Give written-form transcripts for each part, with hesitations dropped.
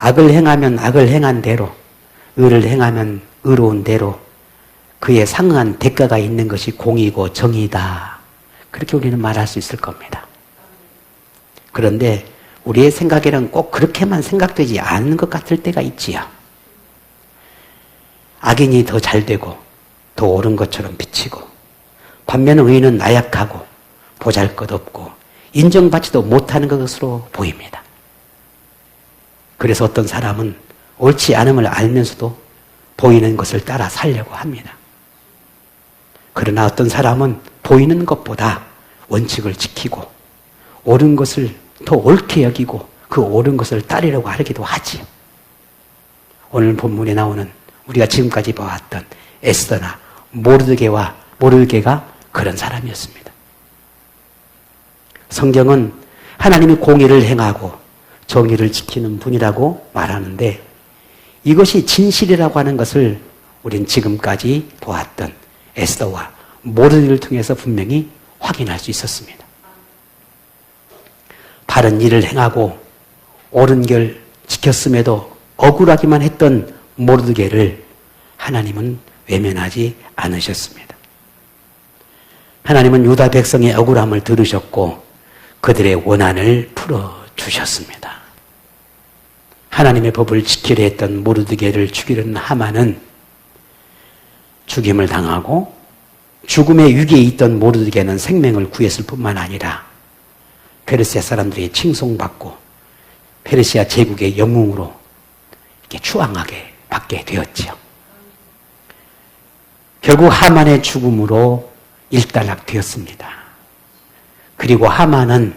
악을 행하면 악을 행한 대로, 의를 행하면 의로운 대로 그에 상응한 대가가 있는 것이 공이고 정의다. 그렇게 우리는 말할 수 있을 겁니다. 그런데 우리의 생각에는 꼭 그렇게만 생각되지 않는 것 같을 때가 있지요. 악인이 더 잘되고 더 옳은 것처럼 비치고, 반면 의인은 나약하고 보잘것없고 인정받지도 못하는 것으로 보입니다. 그래서 어떤 사람은 옳지 않음을 알면서도 보이는 것을 따라 살려고 합니다. 그러나 어떤 사람은 보이는 것보다 원칙을 지키고 옳은 것을 더 옳게 여기고 그 옳은 것을 따르려고 하기도 하지요. 오늘 본문에 나오는 우리가 지금까지 봐왔던 에스더나 모르드게가 그런 사람이었습니다. 성경은 하나님이 공의를 행하고 정의를 지키는 분이라고 말하는데, 이것이 진실이라고 하는 것을 우린 지금까지 보았던 에스더와 모르드게를 통해서 분명히 확인할 수 있었습니다. 바른 일을 행하고 옳은 길 지켰음에도 억울하기만 했던 모르드게를 하나님은 외면하지 않으셨습니다. 하나님은 유다 백성의 억울함을 들으셨고 그들의 원한을 풀어주셨습니다. 하나님의 법을 지키려 했던 모르드게를 죽이려는 하만은 죽임을 당하고, 죽음의 위기에 있던 모르드게는 생명을 구했을 뿐만 아니라 페르시아 사람들이 칭송받고 페르시아 제국의 영웅으로 이렇게 추앙하게 받게 되었지요. 결국 하만의 죽음으로 일단락되었습니다. 그리고 하만은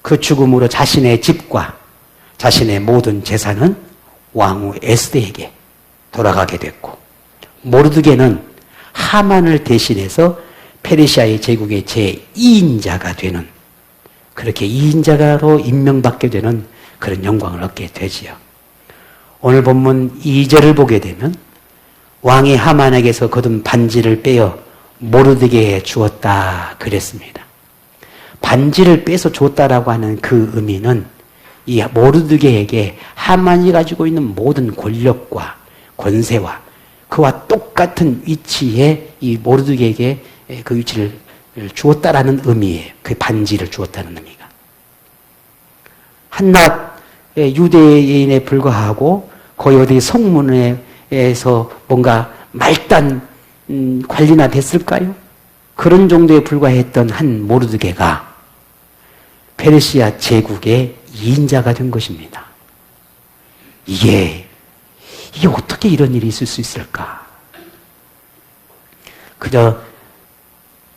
그 죽음으로 자신의 집과 자신의 모든 재산은 왕후 에스더에게 돌아가게 됐고, 모르드게는 하만을 대신해서 페르시아의 제국의 제2인자가 되는, 그렇게 2인자로 임명받게 되는 그런 영광을 얻게 되지요. 오늘 본문 2절을 보게 되면 왕이 하만에게서 거둔 반지를 빼어 모르드게에 주었다 그랬습니다. 반지를 빼서 줬다라고 하는 그 의미는 이 모르드게에게 하만이 가지고 있는 모든 권력과 권세와 그와 똑같은 위치에 이 모르드게에게 그 위치를 주었다라는 의미예요. 그 반지를 주었다는 의미가. 한낱 유대인에 불과하고 거의 어디 성문에서 뭔가 말단 관리나 됐을까요? 그런 정도에 불과했던 한 모르드게가 페르시아 제국의 2인자가 된 것입니다. 이게 어떻게 이런 일이 있을 수 있을까? 그저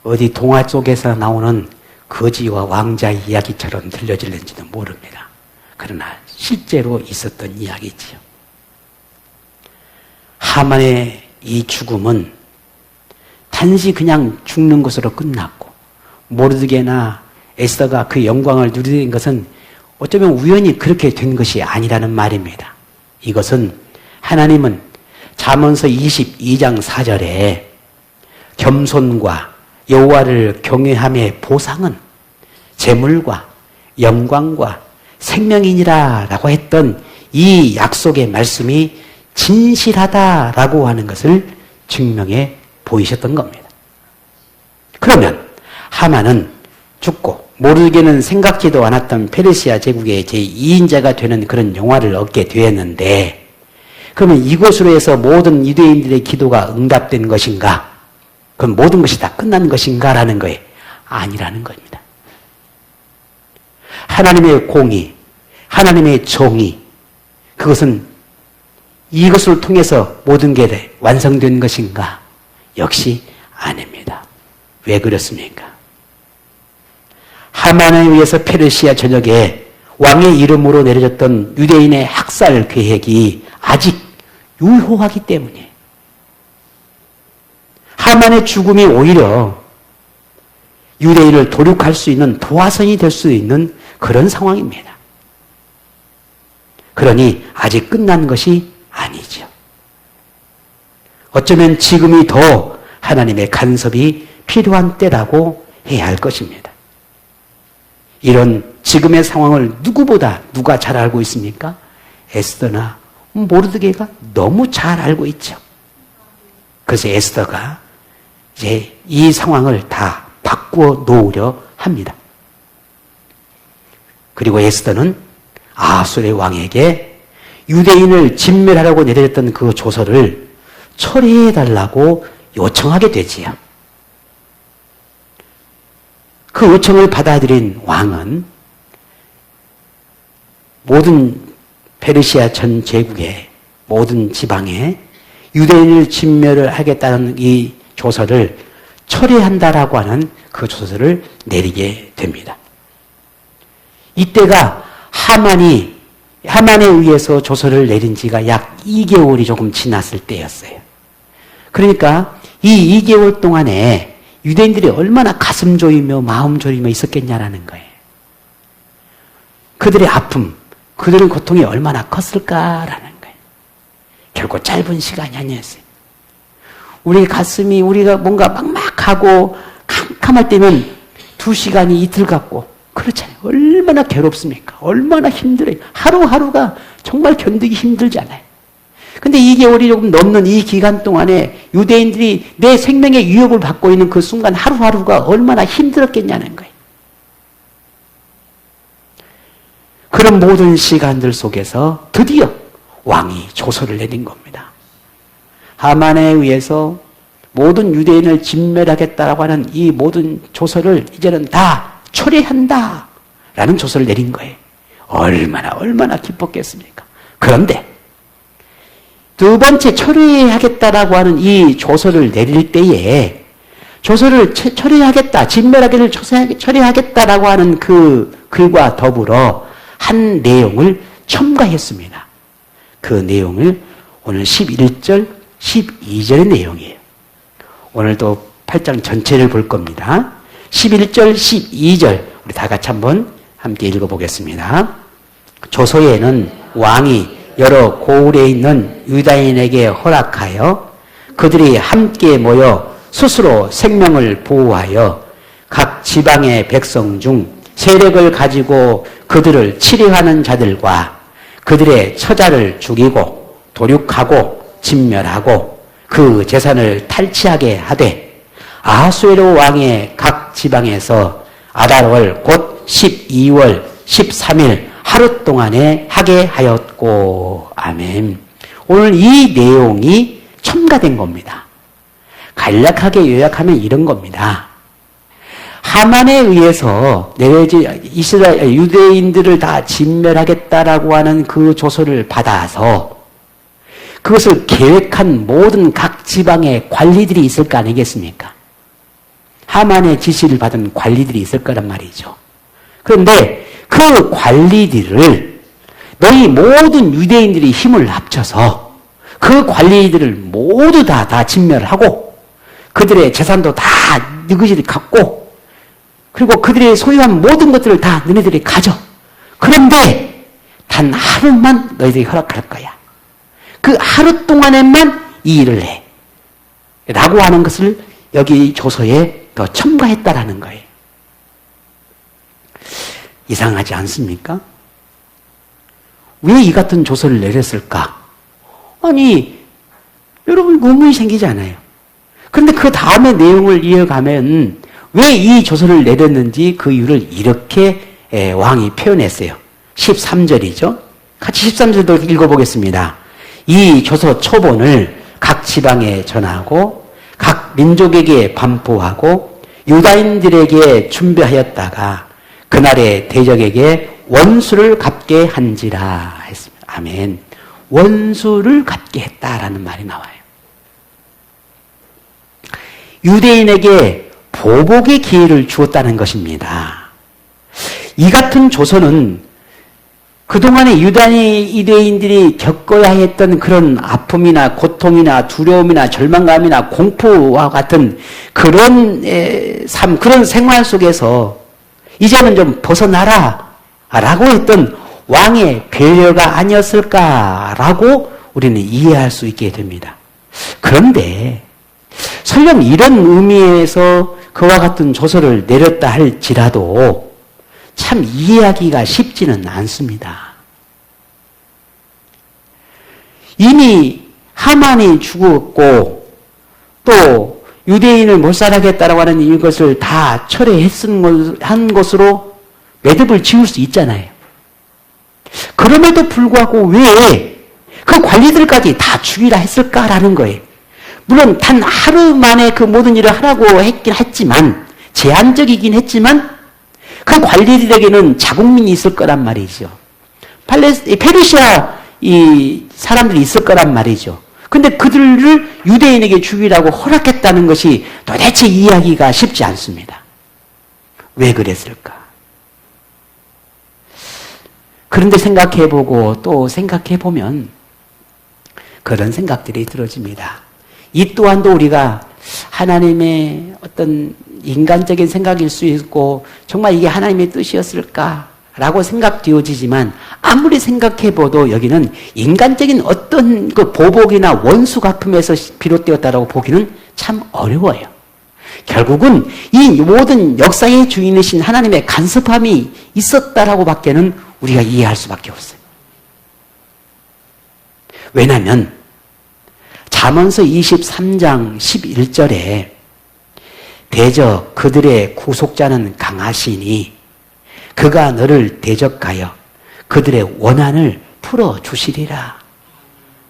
어디 동화 속에서 나오는 거지와 왕자의 이야기처럼 들려질는지도 모릅니다. 그러나 실제로 있었던 이야기지요. 하만의 이 죽음은 단지 그냥 죽는 것으로 끝났고, 모르드게나 에스더가 그 영광을 누리는 것은 어쩌면 우연히 그렇게 된 것이 아니라는 말입니다. 이것은 하나님은 잠언서 22장 4절에 겸손과 여호와를 경외함의 보상은 재물과 영광과 생명이니라 라고 했던 이 약속의 말씀이 진실하다라고 하는 것을 증명해 보이셨던 겁니다. 그러면 하만은 죽고 모르드게는 생각지도 않았던 페르시아 제국의 제2인자가 되는 그런 영화를 얻게 되었는데, 그러면 이것으로 해서 모든 유대인들의 기도가 응답된 것인가? 그럼 모든 것이 다 끝난 것인가? 라는 거예요. 아니라는 겁니다. 하나님의 공의, 하나님의 정의, 그것은 이것을 통해서 모든 게 완성된 것인가? 역시 아닙니다. 왜 그렇습니까? 하만에 의해서 페르시아 전역에 왕의 이름으로 내려졌던 유대인의 학살 계획이 아직 유효하기 때문에, 하만의 죽음이 오히려 유대인을 도륙할 수 있는 도화선이 될 수 있는 그런 상황입니다. 그러니 아직 끝난 것이 아니죠. 어쩌면 지금이 더 하나님의 간섭이 필요한 때라고 해야 할 것입니다. 이런 지금의 상황을 누가 잘 알고 있습니까? 에스더나 모르드게가 너무 잘 알고 있죠. 그래서 에스더가 이제 이 상황을 다 바꾸어 놓으려 합니다. 그리고 에스더는 아수르의 왕에게 유대인을 진멸하라고 내렸던 그 조서를 처리해달라고 요청하게 되지요. 그 요청을 받아들인 왕은 모든 페르시아 전 제국의 모든 지방에 유대인을 진멸을 하겠다는 이 조서를 처리한다라고 하는 그 조서를 내리게 됩니다. 이때가 하만에 의해서 조서를 내린 지가 약 2개월이 조금 지났을 때였어요. 그러니까 이 2개월 동안에 유대인들이 얼마나 가슴 졸이며 마음 졸이며 있었겠냐라는 거예요. 그들의 아픔, 그들의 고통이 얼마나 컸을까라는 거예요. 결코 짧은 시간이 아니었어요. 우리 가슴이 우리가 뭔가 막막하고 캄캄할 때면 2시간이 이틀 같고 그렇잖아요. 얼마나 괴롭습니까? 얼마나 힘들어요. 하루하루가 정말 견디기 힘들잖아요. 근데 2개월이 조금 넘는 이 기간 동안에 유대인들이 내 생명의 위협을 받고 있는 그 순간 하루하루가 얼마나 힘들었겠냐는 거예요. 그런 모든 시간들 속에서 드디어 왕이 조서를 내린 겁니다. 하만에 의해서 모든 유대인을 진멸하겠다라고 하는 이 모든 조서를 이제는 다 처리한다라는 조서를 내린 거예요. 얼마나 기뻤겠습니까? 그런데 두 번째 처리하겠다라고 하는 이 조서를 내릴 때에 조서를 처리하겠다, 진멸하기를 처리하겠다라고 하는 그 글과 더불어 한 내용을 첨가했습니다. 그 내용을 오늘 11절, 12절의 내용이에요. 오늘도 8장 전체를 볼 겁니다. 11절, 12절 우리 다 같이 한번 함께 읽어보겠습니다. 조서에는 왕이 여러 고을에 있는 유다인에게 허락하여 그들이 함께 모여 스스로 생명을 보호하여 각 지방의 백성 중 세력을 가지고 그들을 치료하는 자들과 그들의 처자를 죽이고 도륙하고 진멸하고 그 재산을 탈취하게 하되 아수에로 왕의 각 지방에서 아달월 곧 12월 13일 하루 동안에 하게 하였고. 아멘. 오늘 이 내용이 첨가된 겁니다. 간략하게 요약하면 이런 겁니다. 하만에 의해서 내려진 이스라엘 유대인들을 다 진멸하겠다라고 하는 그 조서를 받아서 그것을 계획한 모든 각 지방의 관리들이 있을 거 아니겠습니까? 하만의 지시를 받은 관리들이 있을 거란 말이죠. 그런데 그 관리들을 너희 모든 유대인들이 힘을 합쳐서 그 관리들을 모두 다 진멸하고 그들의 재산도 다 너희들이 갖고 그리고 그들이 소유한 모든 것들을 다 너희들이 가져. 그런데 단 하루만 너희들이 허락할 거야. 그 하루 동안에만 이 일을 해. 라고 하는 것을 여기 조서에 더 첨가했다라는 거예요. 이상하지 않습니까? 왜 이 같은 조서를 내렸을까? 아니, 여러분 의문이 생기잖아요. 그런데 그 다음의 내용을 이어가면 왜 이 조서를 내렸는지 그 이유를 이렇게 왕이 표현했어요. 13절이죠. 같이 13절도 읽어보겠습니다. 이 조서 초본을 각 지방에 전하고 각 민족에게 반포하고 유다인들에게 준비하였다가 그날의 대적에게 원수를 갚게 한지라 했습니다. 아멘. 원수를 갚게 했다라는 말이 나와요. 유대인에게 보복의 기회를 주었다는 것입니다. 이 같은 조서는 그동안에 유대인들이 겪어야 했던 그런 아픔이나 고통이나 두려움이나 절망감이나 공포와 같은 그런 삶, 그런 생활 속에서 이제는 좀 벗어나라 라고 했던 왕의 배려가 아니었을까라고 우리는 이해할 수 있게 됩니다. 그런데 설령 이런 의미에서 그와 같은 조서를 내렸다 할지라도 참 이해하기가 쉽지는 않습니다. 이미 하만이 죽었고 또 유대인을 몰살하겠다라고 하는 이것을 다 철회한 것으로 매듭을 지을 수 있잖아요. 그럼에도 불구하고 왜 그 관리들까지 다 죽이라 했을까라는 거예요. 물론 단 하루 만에 그 모든 일을 하라고 했긴 했지만, 제한적이긴 했지만 그 관리들에게는 자국민이 있을 거란 말이죠. 페르시아 이 사람들이 있을 거란 말이죠. 근데 그들을 유대인에게 죽이라고 허락했다는 것이 도대체 이해하기가 쉽지 않습니다. 왜 그랬을까? 그런데 생각해보고 또 생각해보면 그런 생각들이 들어집니다. 이 또한도 우리가 하나님의 어떤 인간적인 생각일 수 있고 정말 이게 하나님의 뜻이었을까라고 생각되어지지만 아무리 생각해봐도 여기는 인간적인 어떤 그 보복이나 원수 갚음에서 비롯되었다라고 보기는 참 어려워요. 결국은 이 모든 역사의 주인이신 하나님의 간섭함이 있었다라고 밖에는 우리가 이해할 수밖에 없어요. 왜냐하면 잠언서 23장 11절에 대적 그들의 구속자는 강하시니 그가 너를 대적하여 그들의 원한을 풀어주시리라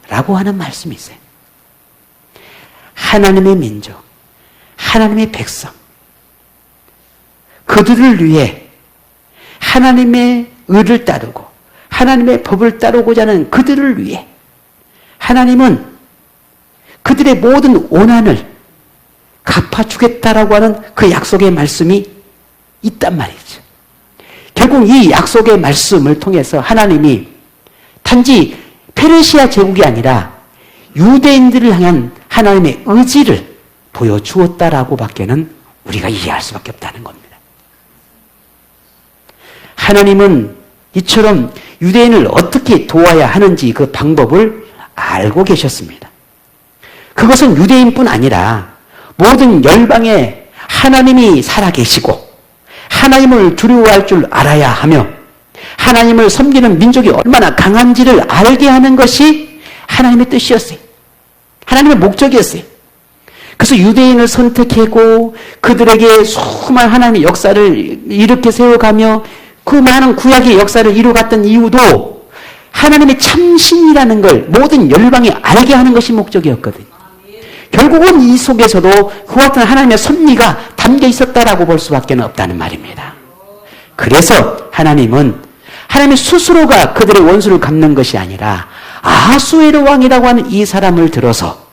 라고 하는 말씀이 있어요. 하나님의 민족, 하나님의 백성, 그들을 위해 하나님의 의를 따르고 하나님의 법을 따르고자 하는 그들을 위해 하나님은 그들의 모든 원한을 갚아주겠다라고 하는 그 약속의 말씀이 있단 말이죠. 결국 이 약속의 말씀을 통해서 하나님이 단지 페르시아 제국이 아니라 유대인들을 향한 하나님의 의지를 보여주었다라고 밖에는 우리가 이해할 수밖에 없다는 겁니다. 하나님은 이처럼 유대인을 어떻게 도와야 하는지 그 방법을 알고 계셨습니다. 그것은 유대인뿐 아니라 모든 열방에 하나님이 살아계시고 하나님을 두려워할 줄 알아야 하며 하나님을 섬기는 민족이 얼마나 강한지를 알게 하는 것이 하나님의 뜻이었어요. 하나님의 목적이었어요. 그래서 유대인을 선택하고 그들에게 수많은 하나님의 역사를 이렇게 세워가며 그 많은 구약의 역사를 이루어갔던 이유도 하나님의 참신이라는 걸 모든 열방이 알게 하는 것이 목적이었거든요. 결국은 이 속에서도 그와 같은 하나님의 섭리가 담겨 있었다라고 볼 수밖에 없다는 말입니다. 그래서 하나님은 하나님 스스로가 그들의 원수를 갚는 것이 아니라 아하수에로 왕이라고 하는 이 사람을 들어서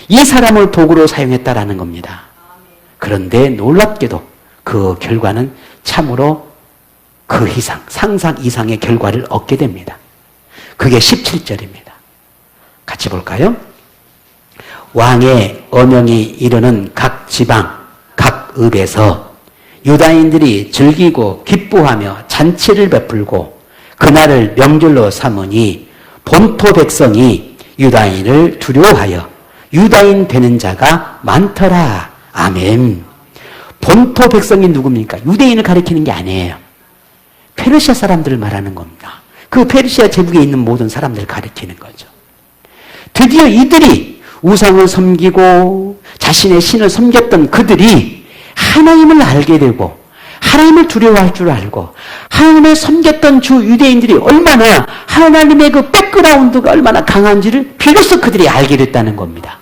이 사람을 도구로 사용했다라는 겁니다. 그런데 놀랍게도 그 결과는 참으로 그 이상, 상상 이상의 결과를 얻게 됩니다. 그게 17절입니다. 같이 볼까요? 왕의 어명이 이르는 각 지방, 각 읍에서 유다인들이 즐기고 기뻐하며 잔치를 베풀고 그날을 명절로 삼으니 본토 백성이 유다인을 두려워하여 유다인 되는 자가 많더라. 아멘. 본토 백성이 누굽니까? 유대인을 가리키는 게 아니에요. 페르시아 사람들을 말하는 겁니다. 그 페르시아 제국에 있는 모든 사람들을 가리키는 거죠. 드디어 이들이 우상을 섬기고 자신의 신을 섬겼던 그들이 하나님을 알게 되고 하나님을 두려워할 줄 알고 하나님을 섬겼던 주 유대인들이 얼마나 하나님의 그 백그라운드가 얼마나 강한지를 비로소 그들이 알게 됐다는 겁니다.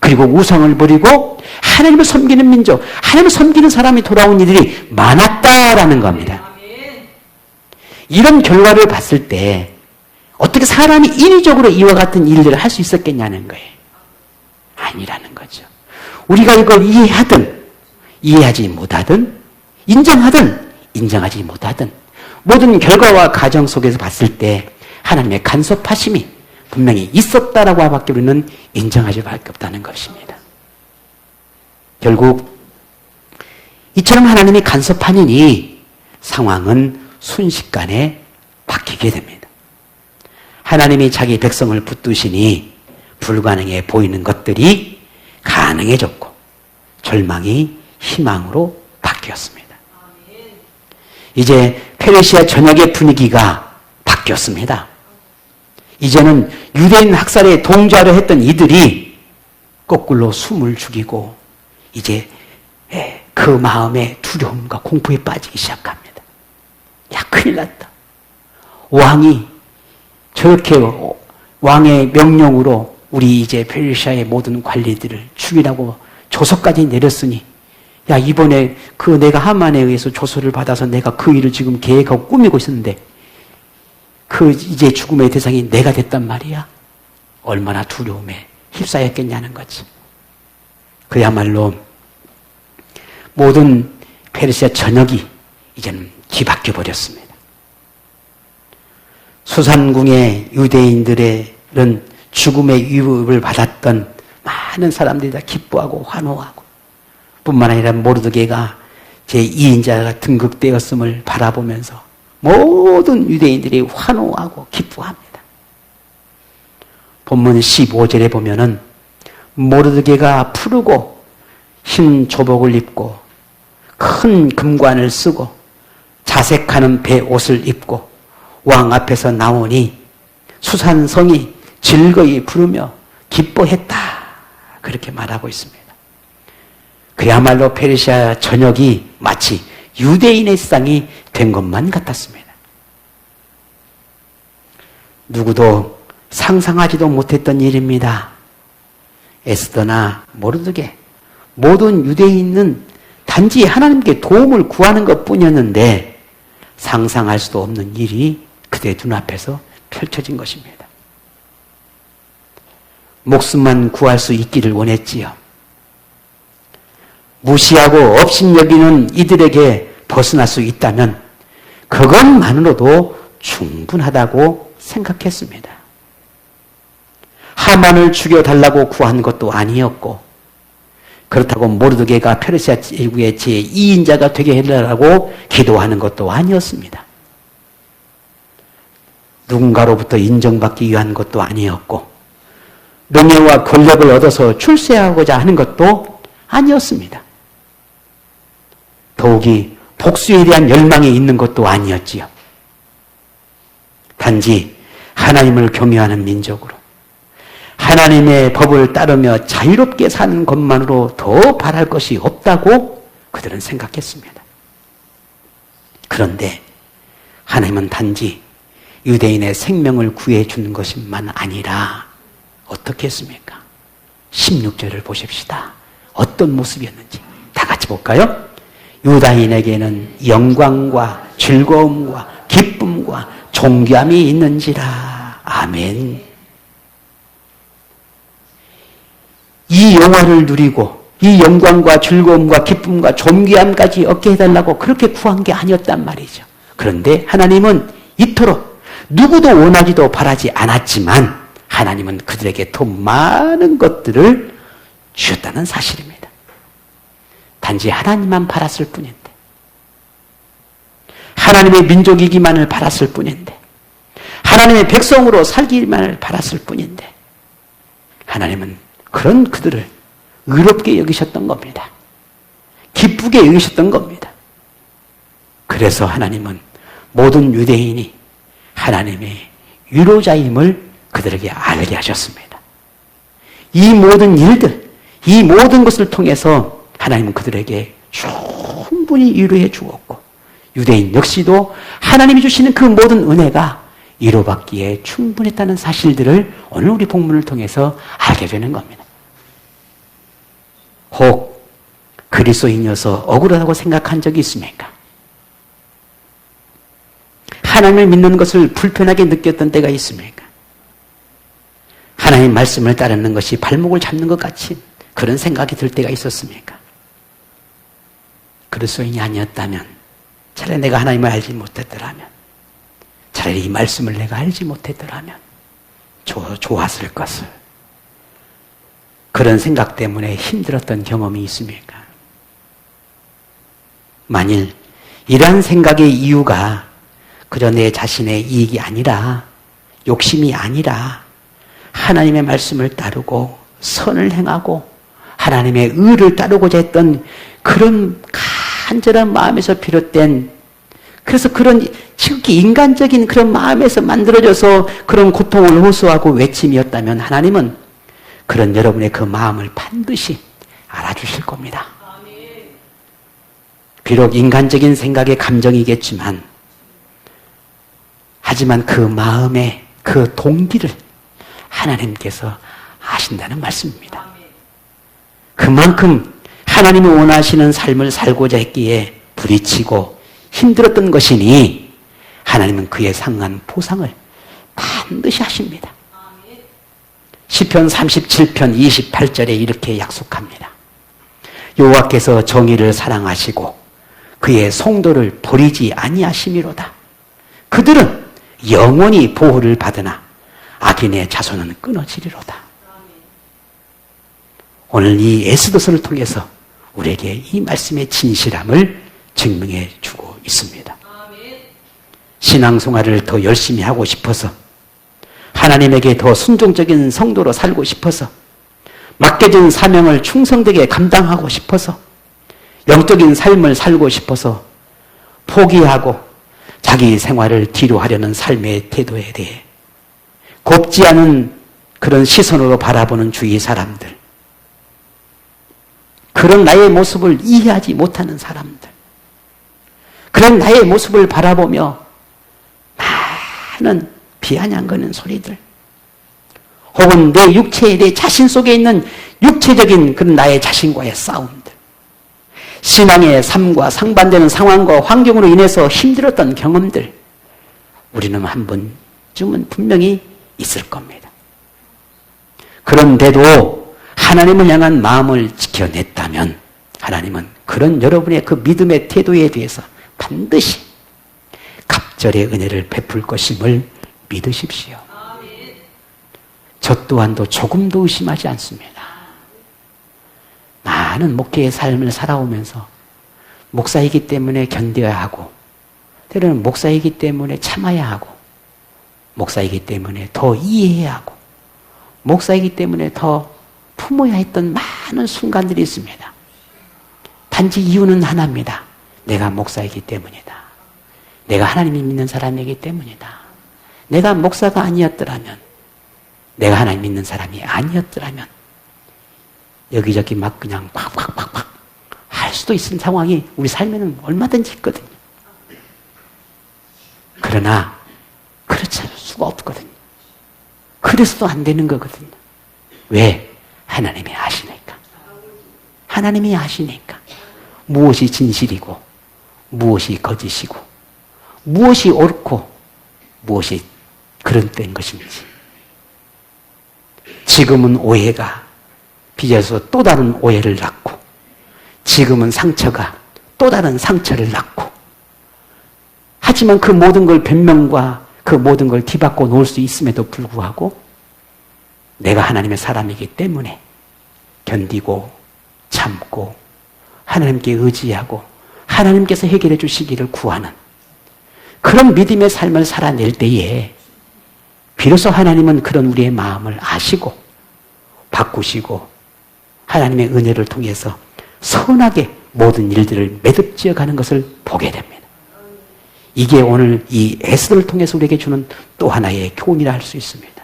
그리고 우상을 버리고 하나님을 섬기는 민족, 하나님을 섬기는 사람이 돌아온 이들이 많았다라는 겁니다. 이런 결과를 봤을 때 어떻게 사람이 인위적으로 이와 같은 일들을 할 수 있었겠냐는 거예요. 아니라는 거죠. 우리가 이걸 이해하든 이해하지 못하든 인정하든 인정하지 못하든 모든 결과와 과정 속에서 봤을 때 하나님의 간섭하심이 분명히 있었다라고 밖에 우리는 인정하지 수밖에 없다는 것입니다. 결국 이처럼 하나님이 간섭하니 상황은 순식간에 바뀌게 됩니다. 하나님이 자기 백성을 붙드시니 불가능해 보이는 것들이 가능해졌고 절망이 희망으로 바뀌었습니다. 이제 페르시아 전역의 분위기가 바뀌었습니다. 이제는 유대인 학살에 동조하려 했던 이들이 거꾸로 숨을 죽이고 이제 그 마음에 두려움과 공포에 빠지기 시작합니다. 야, 큰일 났다. 왕이 저렇게 왕의 명령으로 우리 이제 페르시아의 모든 관리들을 죽이라고 조서까지 내렸으니, 야, 이번에 내가 하만에 의해서 조서를 받아서 내가 그 일을 지금 계획하고 꾸미고 있었는데 이제 죽음의 대상이 내가 됐단 말이야. 얼마나 두려움에 휩싸였겠냐는 거지. 그야말로 모든 페르시아 전역이 이제는 뒤바뀌어 버렸습니다. 수산궁의 유대인들은 죽음의 위협을 받았던 많은 사람들이 다 기뻐하고 환호하고, 뿐만 아니라 모르드게가 제2인자가 등극되었음을 바라보면서 모든 유대인들이 환호하고 기뻐합니다. 본문 15절에 보면은 모르드게가 푸르고 흰 조복을 입고 큰 금관을 쓰고 자색하는 배 옷을 입고 왕 앞에서 나오니 수산성이 즐거이 부르며 기뻐했다. 그렇게 말하고 있습니다. 그야말로 페르시아 전역이 마치 유대인의 세상이 된 것만 같았습니다. 누구도 상상하지도 못했던 일입니다. 에스더나 모르드게, 모든 유대인은 단지 하나님께 도움을 구하는 것뿐이었는데 상상할 수도 없는 일이 그들의 눈앞에서 펼쳐진 것입니다. 목숨만 구할 수 있기를 원했지요. 무시하고 업신여기는 이들에게 벗어날 수 있다면 그것만으로도 충분하다고 생각했습니다. 하만을 죽여달라고 구한 것도 아니었고, 그렇다고 모르드게가 페르시아 제국의 제2인자가 되게 해달라고 기도하는 것도 아니었습니다. 누군가로부터 인정받기 위한 것도 아니었고, 명예와 권력을 얻어서 출세하고자 하는 것도 아니었습니다. 더욱이 복수에 대한 열망이 있는 것도 아니었지요. 단지 하나님을 경외하는 민족으로 하나님의 법을 따르며 자유롭게 사는 것만으로 더 바랄 것이 없다고 그들은 생각했습니다. 그런데 하나님은 단지 유대인의 생명을 구해주는 것만 아니라 어떻게 했습니까? 16절을 보십시다. 어떤 모습이었는지 다 같이 볼까요? 유다인에게는 영광과 즐거움과 기쁨과 존귀함이 있는지라. 아멘. 이 영화를 누리고 이 영광과 즐거움과 기쁨과 존귀함까지 얻게 해달라고 그렇게 구한 게 아니었단 말이죠. 그런데 하나님은 이토록 누구도 원하지도 바라지 않았지만 하나님은 그들에게 더 많은 것들을 주셨다는 사실입니다. 단지 하나님만 바랐을 뿐인데, 하나님의 민족이기만을 바랐을 뿐인데, 하나님의 백성으로 살기만을 바랐을 뿐인데, 하나님은 그런 그들을 의롭게 여기셨던 겁니다. 기쁘게 여기셨던 겁니다. 그래서 하나님은 모든 유대인이 하나님의 위로자임을 그들에게 알게 하셨습니다. 이 모든 일들, 이 모든 것을 통해서 하나님은 그들에게 충분히 위로해 주었고, 유대인 역시도 하나님이 주시는 그 모든 은혜가 위로받기에 충분했다는 사실들을 오늘 우리 본문을 통해서 알게 되는 겁니다. 혹 그리스도인이어서 억울하다고 생각한 적이 있습니까? 하나님을 믿는 것을 불편하게 느꼈던 때가 있습니까? 하나님 말씀을 따르는 것이 발목을 잡는 것 같이 그런 생각이 들 때가 있었습니까? 그리스도인이 아니었다면, 차라리 내가 하나님을 알지 못했더라면, 차라리 이 말씀을 내가 알지 못했더라면 좋았을 것을, 그런 생각 때문에 힘들었던 경험이 있습니까? 만일 이러한 생각의 이유가 그저 내 자신의 이익이 아니라, 욕심이 아니라 하나님의 말씀을 따르고 선을 행하고 하나님의 의를 따르고자 했던 그런 간절한 마음에서 비롯된 그래서 그런 지극히 인간적인 그런 마음에서 만들어져서 그런 고통을 호소하고 외침이었다면 하나님은 그런 여러분의 그 마음을 반드시 알아주실 겁니다. 비록 인간적인 생각의 감정이겠지만 하지만 그 마음의 그 동기를 하나님께서 아신다는 말씀입니다. 그만큼 하나님이 원하시는 삶을 살고자 했기에 부딪히고 힘들었던 것이니 하나님은 그에 상한 보상을 반드시 하십니다. 시편 37편 28절에 이렇게 약속합니다. 여호와께서 정의를 사랑하시고 그의 성도를 버리지 아니하심이로다. 그들은 영원히 보호를 받으나 악인의 자손은 끊어지리로다. 오늘 이 에스더서를 통해서 우리에게 이 말씀의 진실함을 증명해 주고 있습니다. 신앙생활을 더 열심히 하고 싶어서 하나님에게 더 순종적인 성도로 살고 싶어서 맡겨진 사명을 충성되게 감당하고 싶어서 영적인 삶을 살고 싶어서 포기하고 자기 생활을 뒤로 하려는 삶의 태도에 대해 곱지 않은 그런 시선으로 바라보는 주위 사람들, 그런 나의 모습을 이해하지 못하는 사람들, 그런 나의 모습을 바라보며 많은 비아냥거리는 소리들, 혹은 내 육체에 내 자신 속에 있는 육체적인 그런 나의 자신과의 싸움들, 신앙의 삶과 상반되는 상황과 환경으로 인해서 힘들었던 경험들, 우리는 한 번쯤은 분명히 있을 겁니다. 그런데도 하나님을 향한 마음을 지켜냈다면 하나님은 그런 여러분의 그 믿음의 태도에 대해서 반드시 갑절의 은혜를 베풀 것임을 믿으십시오. 저 또한도 조금도 의심하지 않습니다. 많은 목회의 삶을 살아오면서 목사이기 때문에 견뎌야 하고, 때로는 목사이기 때문에 참아야 하고, 목사이기 때문에 더 이해해야 하고, 목사이기 때문에 더 품어야 했던 많은 순간들이 있습니다. 단지 이유는 하나입니다. 내가 목사이기 때문이다. 내가 하나님을 믿는 사람이기 때문이다. 내가 목사가 아니었더라면, 내가 하나님 믿는 사람이 아니었더라면 여기저기 막 그냥 팍팍팍팍 할 수도 있는 상황이 우리 삶에는 얼마든지 있거든요. 그러나 그렇지 않을 수가 없거든요. 그래서도 안 되는 거거든요. 왜? 하나님이 아시니까. 하나님이 아시니까. 무엇이 진실이고 무엇이 거짓이고 무엇이 옳고 무엇이 그런 때인 것인지. 지금은 오해가 빚어서 또 다른 오해를 낳고, 지금은 상처가 또 다른 상처를 낳고, 하지만 그 모든 걸 변명과 그 모든 걸 뒤바꿔 놓을 수 있음에도 불구하고 내가 하나님의 사람이기 때문에 견디고 참고 하나님께 의지하고 하나님께서 해결해 주시기를 구하는 그런 믿음의 삶을 살아낼 때에 비로소 하나님은 그런 우리의 마음을 아시고 바꾸시고 하나님의 은혜를 통해서 선하게 모든 일들을 매듭지어 가는 것을 보게 됩니다. 이게 오늘 이 에스더를 통해서 우리에게 주는 또 하나의 교훈이라 할 수 있습니다.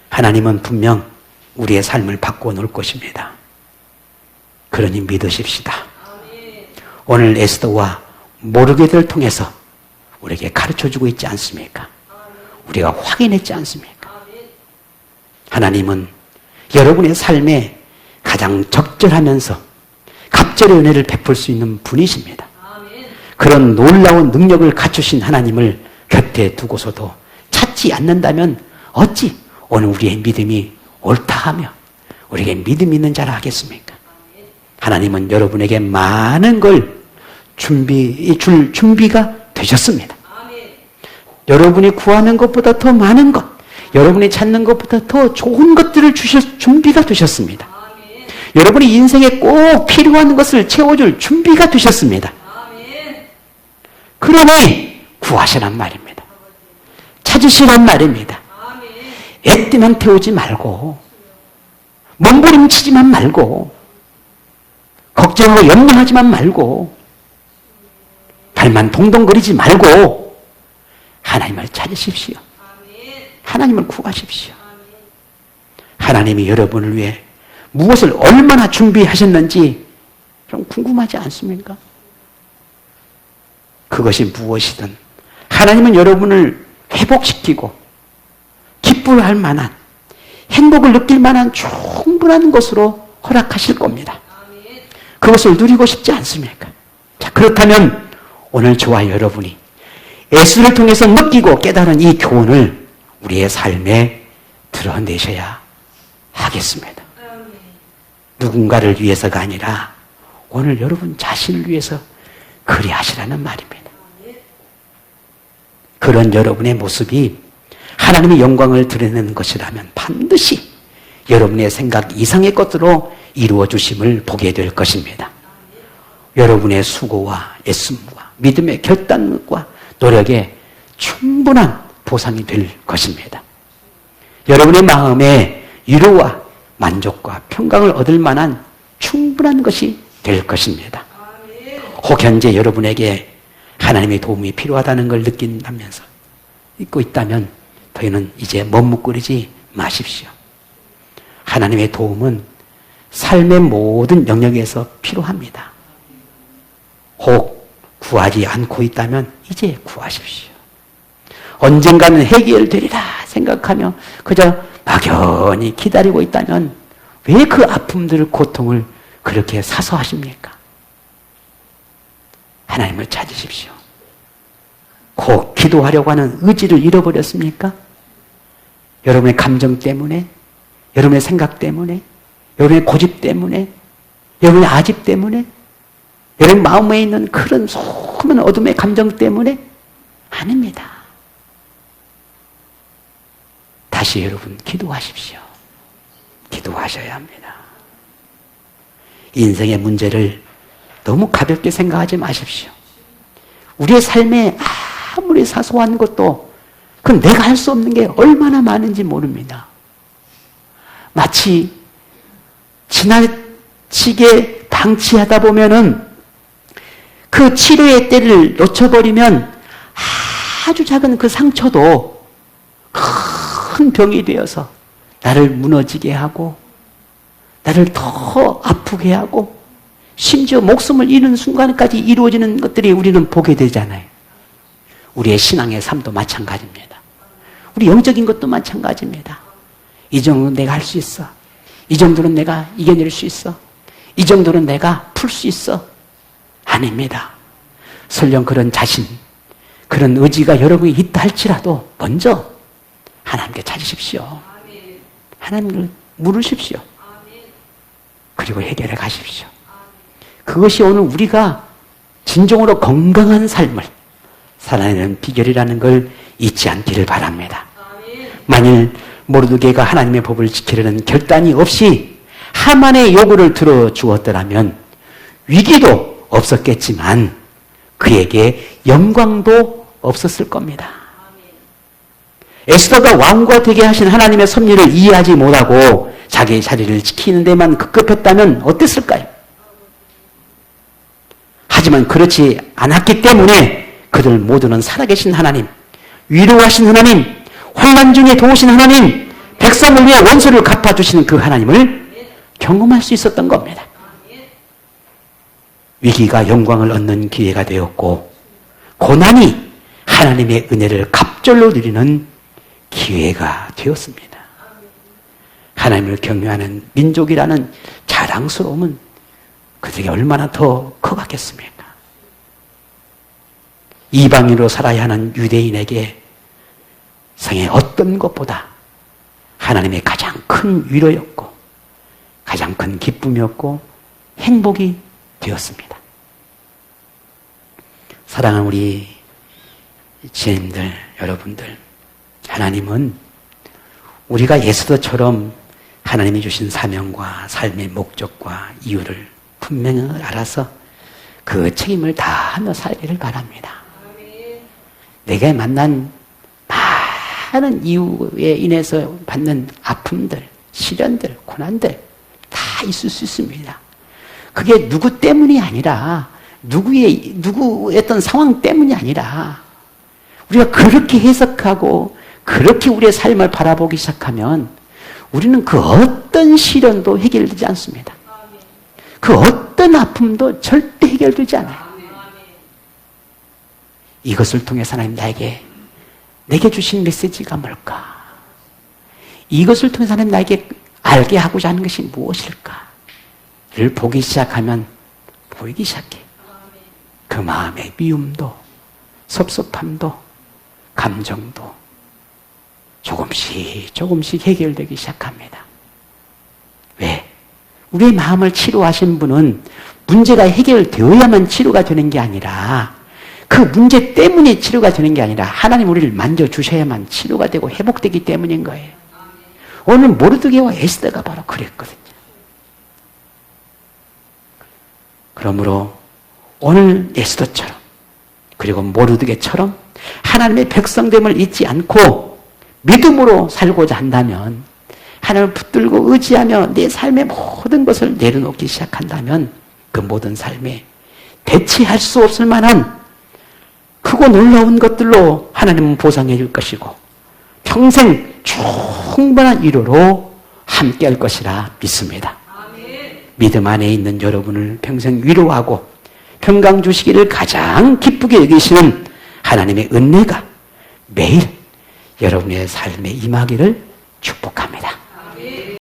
하나님은 분명 우리의 삶을 바꾸어 놓을 것입니다. 그러니 믿으십시다. 오늘 에스더와 모르게들을 통해서 우리에게 가르쳐주고 있지 않습니까? 우리가 확인했지 않습니까? 하나님은 여러분의 삶에 가장 적절하면서 갑절의 은혜를 베풀 수 있는 분이십니다. 그런 놀라운 능력을 갖추신 하나님을 곁에 두고서도 찾지 않는다면 어찌 오늘 우리의 믿음이 옳다하며 우리에게 믿음 있는 자라 하겠습니까? 하나님은 여러분에게 많은 걸 줄 준비가 되셨습니다. 여러분이 구하는 것보다 더 많은 것, 여러분이 찾는 것보다 더 좋은 것들을 주실 준비가 되셨습니다. 여러분이 인생에 꼭 필요한 것을 채워줄 준비가 되셨습니다. 그러니 구하시란 말입니다. 찾으시란 말입니다. 애띠만 태우지 말고 몸부림치지만 말고 걱정하고 염려하지만 말고 발만 동동거리지 말고 하나님을 찾으십시오. 하나님을 구하십시오. 하나님이 여러분을 위해 무엇을 얼마나 준비하셨는지 좀 궁금하지 않습니까? 그것이 무엇이든 하나님은 여러분을 회복시키고 기뻐할 만한, 행복을 느낄 만한 충분한 것으로 허락하실 겁니다. 그것을 누리고 싶지 않습니까? 자, 그렇다면 오늘 저와 여러분이 예수를 통해서 느끼고 깨달은 이 교훈을 우리의 삶에 드러내셔야 하겠습니다. 누군가를 위해서가 아니라 오늘 여러분 자신을 위해서 그리하시라는 말입니다. 그런 여러분의 모습이 하나님의 영광을 드러내는 것이라면 반드시 여러분의 생각 이상의 것으로 이루어 주심을 보게 될 것입니다. 여러분의 수고와 애씀과 믿음의 결단과 노력에 충분한 보상이 될 것입니다. 여러분의 마음에 위로와 만족과 평강을 얻을 만한 충분한 것이 될 것입니다. 혹 현재 여러분에게 하나님의 도움이 필요하다는 걸 느낀다면서 잊고 있다면 더는 이제 머뭇거리지 마십시오. 하나님의 도움은 삶의 모든 영역에서 필요합니다. 혹 구하지 않고 있다면 이제 구하십시오. 언젠가는 해결되리라 생각하며 그저 막연히 기다리고 있다면 왜 그 아픔들, 고통을 그렇게 사소하십니까? 하나님을 찾으십시오. 곧 기도하려고 하는 의지를 잃어버렸습니까? 여러분의 감정 때문에, 여러분의 생각 때문에, 여러분의 고집 때문에, 여러분의 아집 때문에, 여러분 마음에 있는 그런 소문 어둠의 감정 때문에? 아닙니다. 다시 여러분 기도하십시오. 기도하셔야 합니다. 인생의 문제를 너무 가볍게 생각하지 마십시오. 우리의 삶에 아무리 사소한 것도 그건 내가 할 수 없는 게 얼마나 많은지 모릅니다. 마치 지나치게 방치하다 보면은 그 치료의 때를 놓쳐버리면 아주 작은 그 상처도 큰 병이 되어서 나를 무너지게 하고 나를 더 아프게 하고 심지어 목숨을 잃는 순간까지 이루어지는 것들이 우리는 보게 되잖아요. 우리의 신앙의 삶도 마찬가지입니다. 우리 영적인 것도 마찬가지입니다. 이 정도는 내가 할 수 있어. 이 정도는 내가 이겨낼 수 있어. 이 정도는 내가 풀 수 있어. 아닙니다. 설령 그런 자신, 그런 의지가 여러분이 있다 할지라도 먼저 하나님께 찾으십시오. 하나님을 물으십시오. 그리고 해결해 가십시오. 그것이 오늘 우리가 진정으로 건강한 삶을 살아내는 비결이라는 걸 잊지 않기를 바랍니다. 만일 모르드게가 하나님의 법을 지키려는 결단이 없이 하만의 요구를 들어주었더라면 위기도 없었겠지만 그에게 영광도 없었을 겁니다. 에스더가 왕과 되게 하신 하나님의 섭리를 이해하지 못하고 자기의 자리를 지키는 데만 급급했다면 어땠을까요? 하지만 그렇지 않았기 때문에 그들 모두는 살아계신 하나님, 위로하신 하나님, 환난 중에 도우신 하나님, 백성을 위해 원수를 갚아주시는 그 하나님을 경험할 수 있었던 겁니다. 위기가 영광을 얻는 기회가 되었고 고난이 하나님의 은혜를 갑절로 누리는 기회가 되었습니다. 하나님을 경외하는 민족이라는 자랑스러움은 그들에게 얼마나 더 커갔겠습니까? 이방인으로 살아야 하는 유대인에게 성의 어떤 것보다 하나님의 가장 큰 위로였고 가장 큰 기쁨이었고 행복이 되었습니다. 사랑하는 우리 지혜님들, 여러분들, 하나님은 우리가 예수도처럼 하나님이 주신 사명과 삶의 목적과 이유를 분명히 알아서 그 책임을 다하며 살기를 바랍니다. 내가 만난 많은 이유에 인해서 받는 아픔들, 시련들, 고난들 다 있을 수 있습니다. 그게 누구 때문이 아니라 누구의 어떤 상황 때문이 아니라 우리가 그렇게 해석하고 그렇게 우리의 삶을 바라보기 시작하면 우리는 그 어떤 시련도 해결되지 않습니다. 그 어떤 아픔도 절대 해결되지 않아요. 이것을 통해서 하나님 내게 주신 메시지가 뭘까? 이것을 통해서 하나님 나에게 알게 하고자 하는 것이 무엇일까?를 보기 시작하면 보이기 시작해. 그 마음의 미움도 섭섭함도 감정도 조금씩 해결되기 시작합니다. 왜? 우리의 마음을 치료하신 분은 문제가 해결되어야만 치료가 되는 게 아니라 그 문제 때문에 치료가 되는 게 아니라 하나님 우리를 만져주셔야만 치료가 되고 회복되기 때문인 거예요. 오늘 모르드게와 에스더가 바로 그랬거든요. 그러므로 오늘 에스더처럼 그리고 모르드게처럼 하나님의 백성됨을 잊지 않고 믿음으로 살고자 한다면 하나님을 붙들고 의지하며 내 삶의 모든 것을 내려놓기 시작한다면 그 모든 삶에 대체할 수 없을 만한 크고 놀라운 것들로 하나님은 보상해 줄 것이고 평생 충분한 위로로 함께할 것이라 믿습니다. 아멘. 믿음 안에 있는 여러분을 평생 위로하고 평강 주시기를 가장 기쁘게 여기시는 하나님의 은혜가 매일 여러분의 삶에 임하기를 축복합니다.